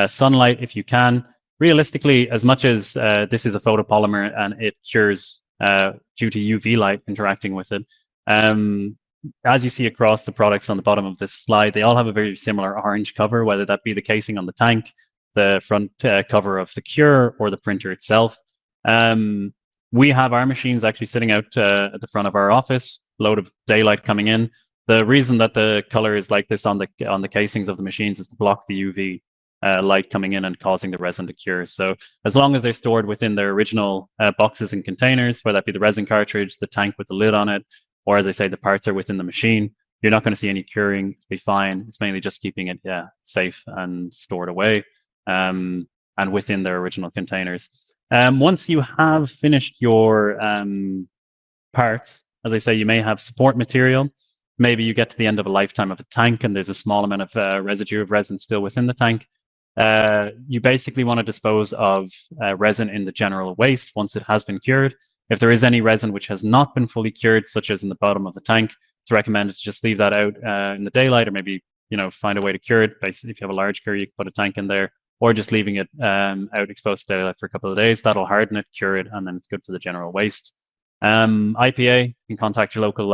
sunlight if you can. Realistically, as much as this is a photopolymer and it cures due to UV light interacting with it, as you see across the products on the bottom of this slide, they all have a very similar orange cover, whether that be the casing on the tank, the front cover of the cure, or the printer itself. We have our machines actually sitting out at the front of our office, load of daylight coming in. The reason that the color is like this on the casings of the machines is to block the UV light coming in and causing the resin to cure. So as long as they're stored within their original boxes and containers, whether that be the resin cartridge, the tank with the lid on it, or as I say, the parts are within the machine, you're not going to see any curing. It'll be fine. It's mainly just keeping it safe and stored away and within their original containers. Once you have finished your parts, as I say, you may have support material. Maybe you get to the end of a lifetime of a tank and there's a small amount of residue of resin still within the tank. You basically want to dispose of resin in the general waste once it has been cured. If there is any resin which has not been fully cured, such as in the bottom of the tank, it's recommended to just leave that out in the daylight, or maybe find a way to cure it. Basically, if you have a large cure, you can put a tank in there, or just leaving it out exposed to daylight for a couple of days. That'll harden it, cure it, and then it's good for the general waste. IPA, you can contact your local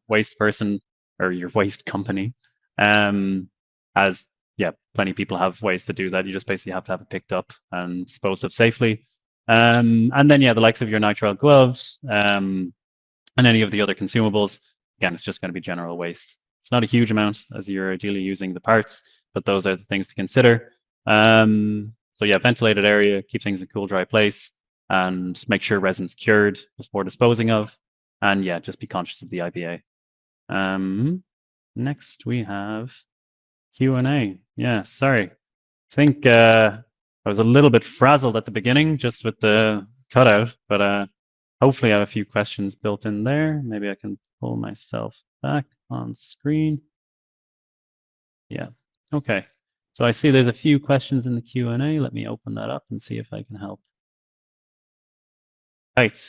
waste person or your waste company. As plenty of people have ways to do that. You just basically have to have it picked up and disposed of safely. And then the likes of your nitrile gloves and any of the other consumables. Again, it's just going to be general waste. It's not a huge amount as you're ideally using the parts, but those are the things to consider. So ventilated area, keep things in a cool, dry place, and make sure resin's cured before disposing of. And just be conscious of the IPA. Next we have Q&A. Yeah, sorry. I think I was a little bit frazzled at the beginning just with the cutout, but hopefully I have a few questions built in there. Maybe I can pull myself back on screen. Yeah, okay. So I see there's a few questions in the Q&A. Let me open that up and see if I can help. Right.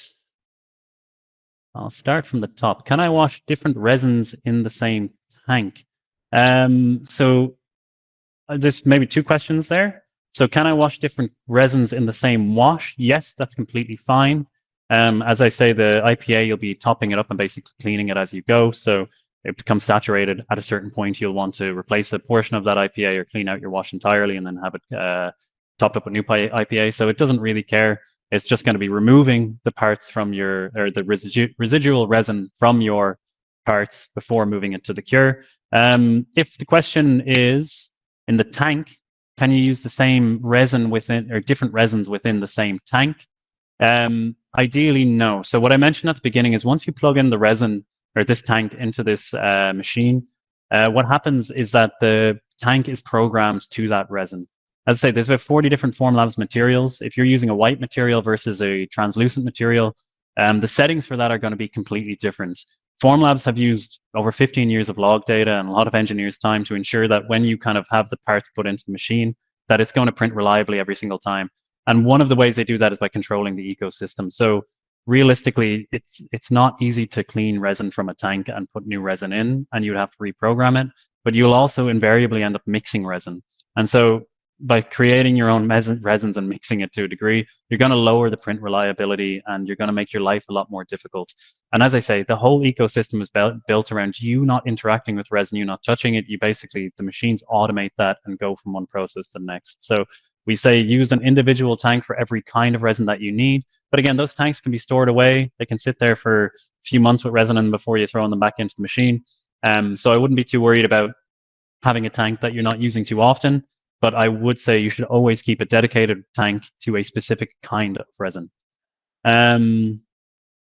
I'll start from the top. Can I wash different resins in the same tank? So there's maybe two questions there. So can I wash different resins in the same wash? Yes, that's completely fine. As I say, the IPA, you'll be topping it up and basically cleaning it as you go. So it becomes saturated. At a certain point, you'll want to replace a portion of that IPA or clean out your wash entirely and then have it topped up with new IPA. So it doesn't really care. It's just going to be removing the parts from the residual resin from your parts before moving it to the cure. If the question is in the tank, can you use the same resin within or different resins within the same tank? Ideally, no. So what I mentioned at the beginning is once you plug in the resin or this tank into this machine, what happens is that the tank is programmed to that resin. As I say, there's about 40 different Formlabs materials. If you're using a white material versus a translucent material, the settings for that are going to be completely different. Formlabs have used over 15 years of log data and a lot of engineers' time to ensure that when you kind of have the parts put into the machine, that it's going to print reliably every single time. And one of the ways they do that is by controlling the ecosystem. So realistically, it's not easy to clean resin from a tank and put new resin in, and you'd have to reprogram it. But you'll also invariably end up mixing resin. And so by creating your own resins and mixing it to a degree, you're going to lower the print reliability and you're going to make your life a lot more difficult. And as I say, the whole ecosystem is built around you not interacting with resin, you not touching it. You basically, the machines automate that and go from one process to the next. So we say use an individual tank for every kind of resin that you need. But again, those tanks can be stored away. They can sit there for a few months with resin in them before you throw them back into the machine. So I wouldn't be too worried about having a tank that you're not using too often. But I would say you should always keep a dedicated tank to a specific kind of resin.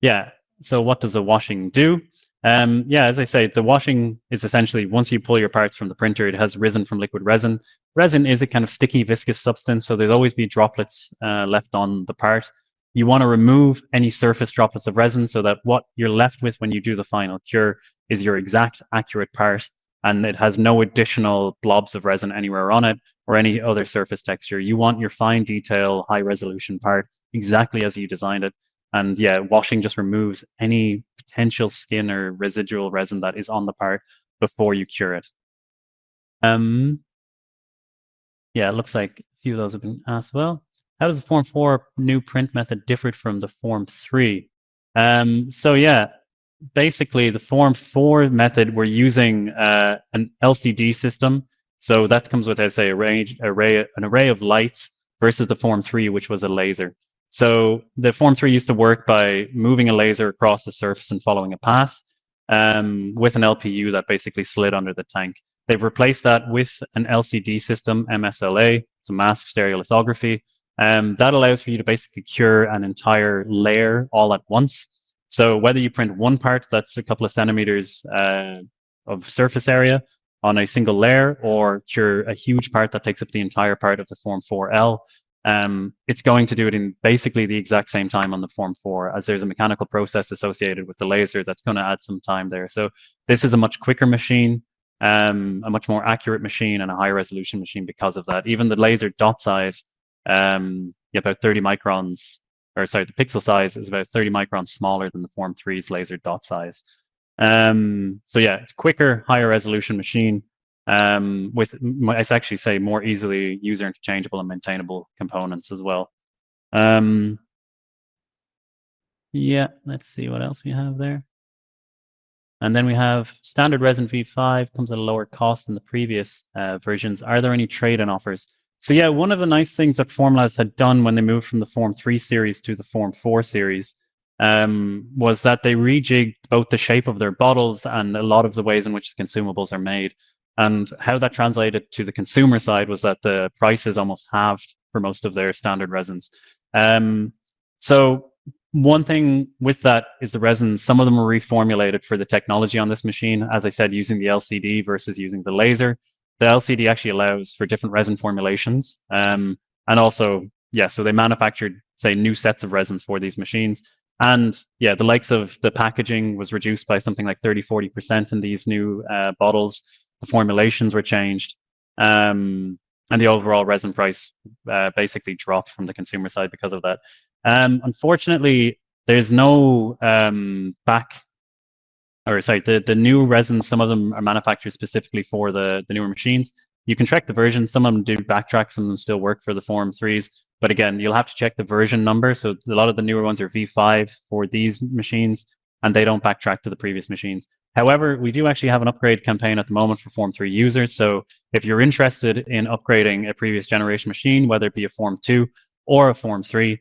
Yeah, so what does the washing do? Yeah, as I say, the washing is essentially once you pull your parts from the printer, it has risen from liquid resin. Resin is a kind of sticky, viscous substance, so there'll always be droplets left on the part. You want to remove any surface droplets of resin so that what you're left with when you do the final cure is your exact, accurate part, and it has no additional blobs of resin anywhere on it or any other surface texture. You want your fine detail, high resolution part exactly as you designed it. And yeah, washing just removes any potential skin or residual resin that is on the part before you cure it. Yeah, it looks like a few of those have been asked. Well, how does the Form 4 new print method differ from the Form 3? So yeah, basically the Form 4 method, we're using an LCD system. So that comes with, as I say, an array of lights versus the Form 3, which was a laser. So the Form 3 used to work by moving a laser across the surface and following a path with an LPU that basically slid under the tank. They've replaced that with an LCD system, MSLA, it's a mask stereolithography. That allows for you to basically cure an entire layer all at once. So whether you print one part that's a couple of centimeters of surface area on a single layer or cure a huge part that takes up the entire part of the Form 4L, it's going to do it in basically the exact same time on the Form 4, as there's a mechanical process associated with the laser that's going to add some time there. So this is a much quicker machine, a much more accurate machine, and a high resolution machine because of that. Even the laser dot size, about 30 microns, or sorry, the pixel size is about 30 microns smaller than the Form 3's laser dot size. So yeah, it's quicker, higher resolution machine. With, I actually say, more easily user interchangeable and maintainable components as well. Yeah, let's see what else we have there. And then we have standard resin V5 comes at a lower cost than the previous versions. Are there any trade-in offers? So yeah, one of the nice things that Formlabs had done when they moved from the Form 3 series to the Form 4 series was that they rejigged both the shape of their bottles and a lot of the ways in which the consumables are made. And how that translated to the consumer side was that the price is almost halved for most of their standard resins. So one thing with that is the resins, some of them are reformulated for the technology on this machine. As I said, using the LCD versus using the laser. The LCD actually allows for different resin formulations. And also, yeah, so they manufactured, say, new sets of resins for these machines. And yeah, the likes of the packaging was reduced by something like 30-40% in these new bottles. The formulations were changed. And the overall resin price basically dropped from the consumer side because of that. Unfortunately, there's no the new resins, some of them are manufactured specifically for the newer machines. You can check the version. Some of them do backtrack, some of them still work for the Form 3s. But again, you'll have to check the version number. So a lot of the newer ones are V5 for these machines, and they don't backtrack to the previous machines. However, we do actually have an upgrade campaign at the moment for Form 3 users. So if you're interested in upgrading a previous generation machine, whether it be a Form 2 or a Form 3,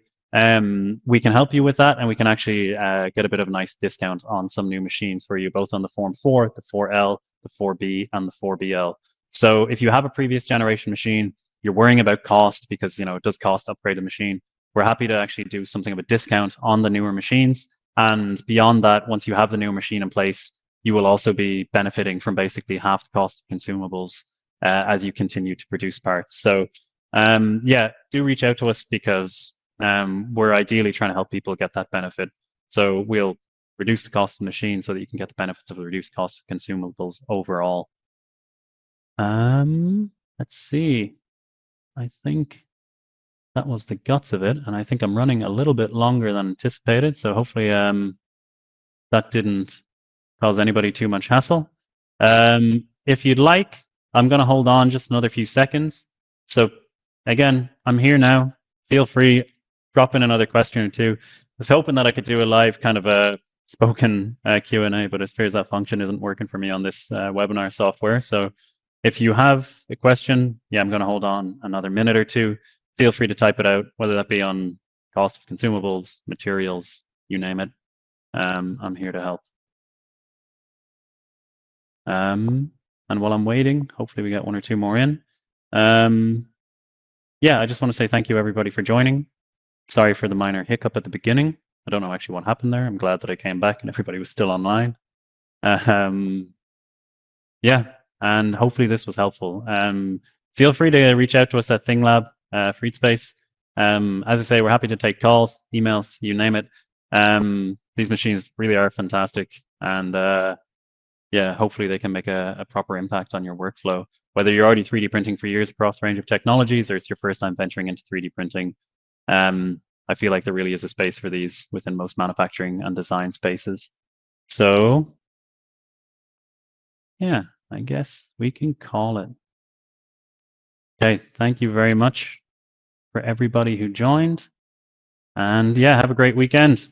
we can help you with that, and we can actually get a bit of a nice discount on some new machines for you, both on the Form 4, the 4L, the 4B, and the 4BL. So if you have a previous generation machine, you're worrying about cost because it does cost to upgrade a machine. We're happy to actually do something of a discount on the newer machines. And beyond that, once you have the newer machine in place, you will also be benefiting from basically half the cost of consumables as you continue to produce parts. So yeah, do reach out to us because we're ideally trying to help people get that benefit. So we'll reduce the cost of the machine so that you can get the benefits of the reduced cost of consumables overall. Let's see. I think that was the guts of it, and I think I'm running a little bit longer than anticipated. So hopefully that didn't cause anybody too much hassle. If you'd like, I'm going to hold on just another few seconds So again, I'm here now. Feel free, drop in another question or two. I was hoping that I could do a live kind of a spoken Q&A, but it appears that function isn't working for me on this webinar software. So if you have a question, yeah, I'm going to hold on another minute or two. Feel free to type it out, whether that be on cost of consumables, materials, you name it. I'm here to help. And while I'm waiting, hopefully we get one or two more in. Yeah, I just want to say thank you everybody for joining. Sorry for the minor hiccup at the beginning. I don't know actually what happened there. I'm glad that I came back and everybody was still online. Yeah, and hopefully this was helpful. Feel free to reach out to us at ThingLab, FreeSpace. As I say, we're happy to take calls, emails, you name it. These machines really are fantastic, and yeah, hopefully they can make a proper impact on your workflow. Whether you're already 3D printing for years across a range of technologies, or it's your first time venturing into 3D printing, I feel like there really is a space for these within most manufacturing and design spaces. So yeah, I guess we can call it. Okay, thank you very much for everybody who joined. And yeah, have a great weekend.